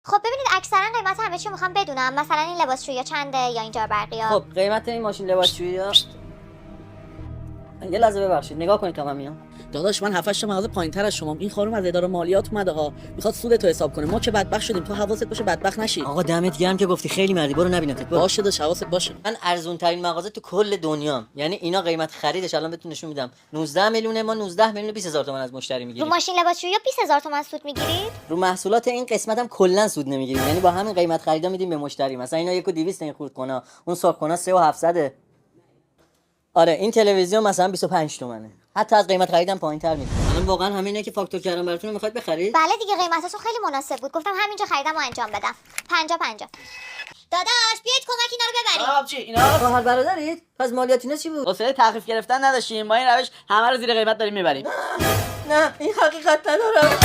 خب ببینید اکثرا قیمت همه چی میخوام بدونم، مثلا این لباسشویی چنده یا این جاربرقی‌ها. خب قیمت این ماشین لباسشویی یه لحظه ببخشید نگاه کنید تا من میام. داداش من 7 تا مغازه پایینتر از شما. این خانم از اداره مالیات اومده ها، میخواد سودتو حساب کنه. ما که بدبخت شدیم، تو حواست باشه بدبخت نشی. آقا دمت گرم که گفتی، خیلی مردی، برو نبینتت. باشه داش، حواست باشه. من ارزون ترین مغازه تو کل دنیام، یعنی اینا قیمت خریدش الان بهتون نشون میدم 19 میلیونه، ما 19 میلیون و 20000 تومان از مشتری رو میگیریم. ماشین لباسشویی 20000 تومان سود میگیرید؟ رو محصولات این قسمت هم کلا سود نمیگیریم، یعنی با همین قیمت خریدا میدیم به مشتری. مثلا اینا 1.200 این خردکنه، اون صابخونه 3700. آره این تلویزیون مثلا 25 تومنه، حتی از قیمت خریدم پایین‌تر میده. الان واقعا همینه که فاکتور کردم براتون، میخواید بخرید؟ بله دیگه، قیمتتون خیلی مناسب بود، گفتم همینجا خریدمو انجام بدم. 50 داداش بیاید کمک اینا رو ببرید. آقا چی اینا؟ خواهر برادرید؟ پس مالیات اینا چی بود؟ حوصله تخفیف گرفتن نداشتیم، با این روش همه رو زیر قیمت داریم میبریم. نه این حقیقت نداره.